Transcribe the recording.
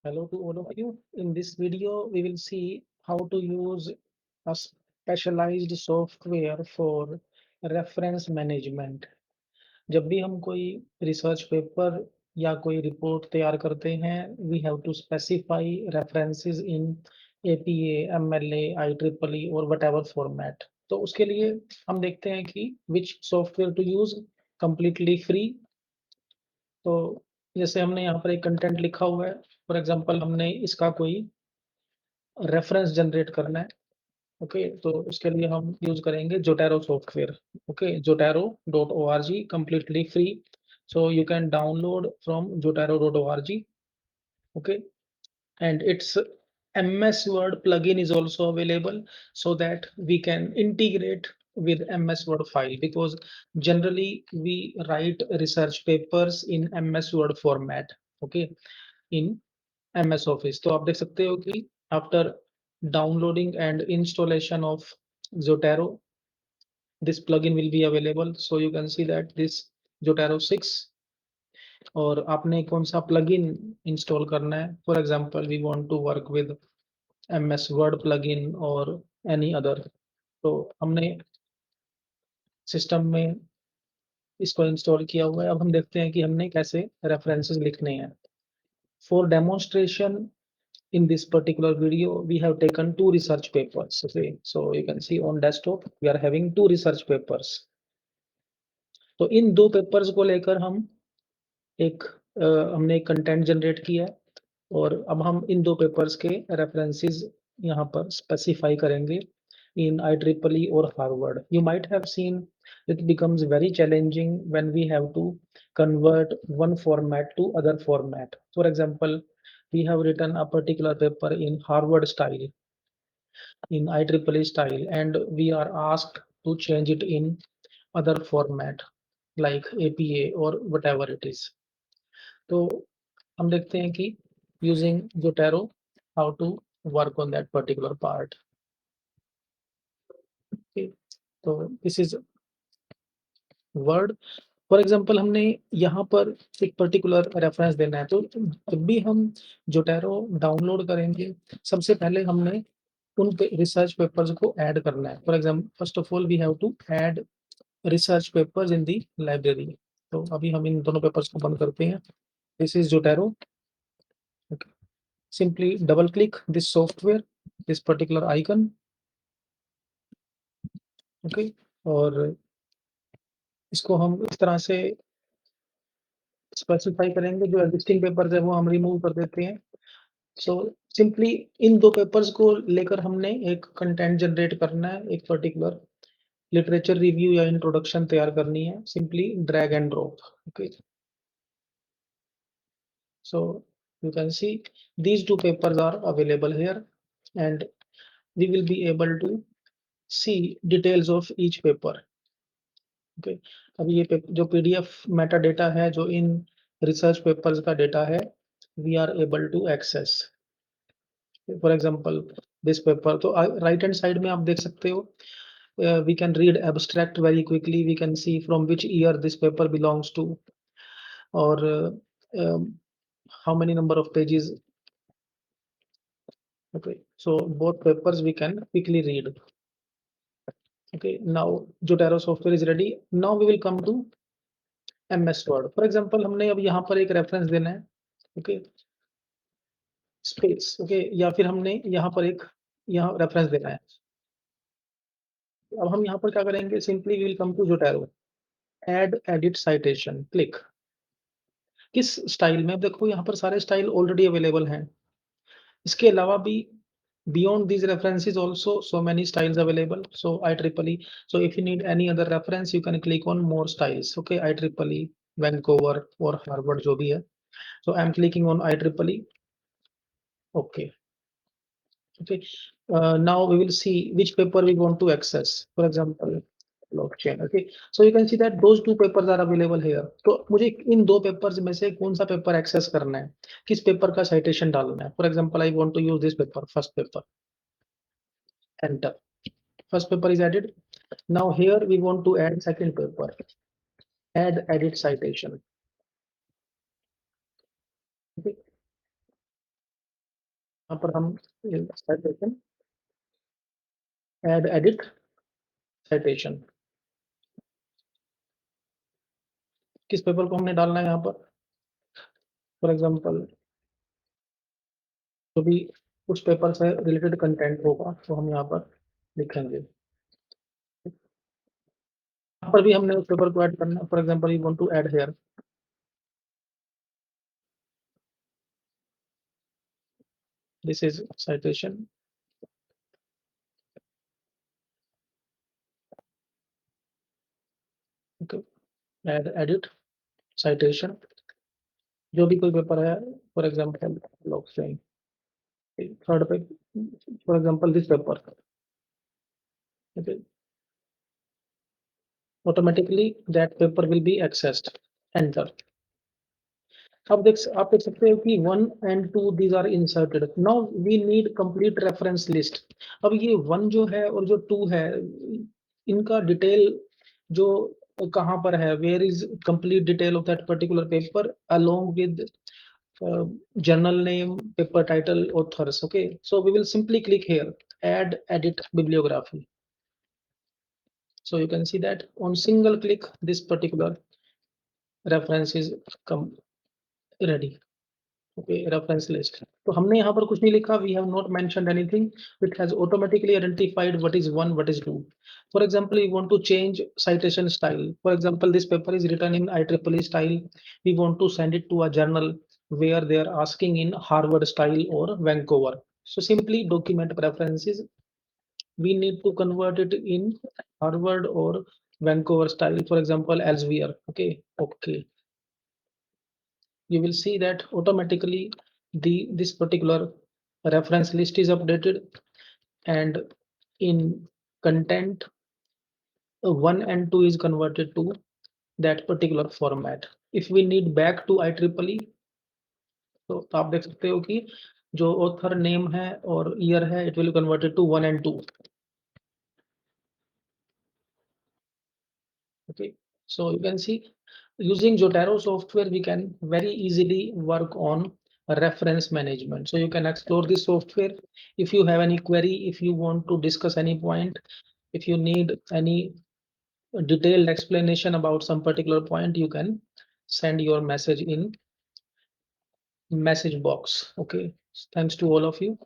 Hello to all of you. In this video, we will see how to use a specialized software for reference management. जब भी हम कोई research paper या कोई report तैयार करते हैं, we have to specify references in APA, MLA, IEEE और whatever format. तो उसके लिए हम देखते हैं कि which software to use, completely free। तो जैसे हमने यहाँ पर एक कंटेंट लिखा हुआ है, फॉर एग्जांपल हमने इसका कोई रेफरेंस जनरेट करना है। ओके, तो उसके लिए हम यूज करेंगे Zotero software. Okay, zotero.org, completely free, so you can download from zotero.org। okay, and its ms word plugin is also available, so that we can integrate with ms word file, because generally we write research papers in ms word format। okay, in MS Office। तो आप देख सकते हो कि after downloading and installation of Zotero, this plugin will be available। So you can see that this Zotero 6, और आपने कौन सा plugin install करना है। For example, we want to work with MS Word plugin or any other। तो हमने system में इसको इंस्टॉल किया हुआ है। अब हम देखते हैं कि हमने कैसे रेफरेंसेस लिखने हैं। For demonstration, in this particular video, we have taken two research papers। Okay, so you can see on desktop we are having two research papers। तो इन दो पेपर्स को लेकर हम एक हमने एक कंटेंट जनरेट किया है, और अब हम इन दो पेपर्स के रेफरेंसेस यहाँ पर स्पेसिफाई करेंगे in IEEE or Harvard। You might have seen it becomes very challenging when we have to convert one format to other format। For example, we have written a particular paper in Harvard style, in IEEE style, and we are asked to change it in other format like APA or whatever it is। तो हम देखते हैं कि using Zotero how to work on that particular part। okay, तो this is word। For example हमने यहाँ पर एक पर्टिकुलर रेफरेंस देना है, तो जब भी हम Zotero डाउनलोड करेंगे, सबसे पहले हमने उन पे रिसर्च पेपर्स को ऐड करना है। For example, first of all we have to add research papers in the library. तो अभी हम इन दोनों पेपर्स को बंद करते हैं। This is Zotero। Simply double click this software, this particular icon. Okay, और इसको हम इस तरह से स्पेसिफाई करेंगे, जो एग्जिस्टिंग पेपर्स है वो हम रिमूव कर देते हैं। सो सिंपली इन दो पेपर्स को लेकर हमने एक कंटेंट जनरेट करना है, एक पर्टिकुलर लिटरेचर रिव्यू या इंट्रोडक्शन तैयार करनी है। Simply drag and drop. Okay, so you can see these two papers are available here, and we will be able to see details of each paper। okay, अब ये जो PDF Meta data है, जो in research papers का data है, we are able to access। For example this paper, तो right hand side में आप देख सकते हो, we can read abstract very quickly, we can see from which year this paper belongs to, or how many number of pages। okay, so both papers we can quickly read। okay, now Zotero software is ready। now we will come to MS Word। For example हमने अब यहाँ पर एक reference देना है। Okay, space. Okay, या फिर हमने यहाँ पर एक यहाँ रेफरेंस देना है। अब हम यहाँ पर क्या करेंगे, simply we will come to Zotero, add edit citation, click. किस स्टाइल में, देखो यहाँ पर सारे स्टाइल ऑलरेडी अवेलेबल हैं। इसके अलावा भी beyond these references also so many styles available। so IEEE, so if you need any other reference you can click on more styles। okay, IEEE, Vancouver or Harvard जो भी है, so I'm clicking on IEEE। okay, okay, now we will see which paper we want to access। for example, blockchain। okay, so you can see that those two papers are available here। तो मुझे इन दो papers में से कौन सा paper access करना है, किस पेपर का साइटेशन डालना है। For example, I want to use this paper, first paper, enter. first paper is added। now here we want to add second paper, add edit citation। okay, यहाँ पर हम citation add edit citation किस paper को हमने डालना है यहाँ पर फॉर एग्जांपल जो भी उस पेपर से रिलेटेड कंटेंट होगा तो हम यहाँ पर लिखेंगे। यहाँ पर भी हमने उस पेपर को ऐड करना है for example you want to add here this is citation okay add edit citation जो भी कोई पेपर है for example log saying third पे for example this paper okay automatically that paper will be accessed enter आप देख सकते हो कि 1 and 2 these are inserted now we need complete reference list अब ये 1 जो है और जो 2 है इनका डिटेल जो कहाँ पर है where is complete detail of that particular paper along with journal name paper title authors okay so we will simply click here add edit bibliography so you can see that on single click this particular reference is come ready okay reference list तो हमने यहाँ पर कुछ नहीं लिखा we have not mentioned anything it has automatically identified what is one what is two for example you want to change citation style for example this paper is written in IEEE style we want to send it to a journal where they are asking in Harvard style or Vancouver so simply document preferences we need to convert it in Harvard or Vancouver style for example elsewhere okay you will see that automatically this particular reference list is updated and in content 1 and 2 is converted to that particular format if we need back to IEEE तो आप देख सकते हो कि जो author name है और year है it will converted to 1 and 2 okay so you can see using Zotero software we can very easily work on reference management so you can explore this software if you have any query if you want to discuss any point if you need any detailed explanation about some particular point you can send your message in message box okay thanks to all of you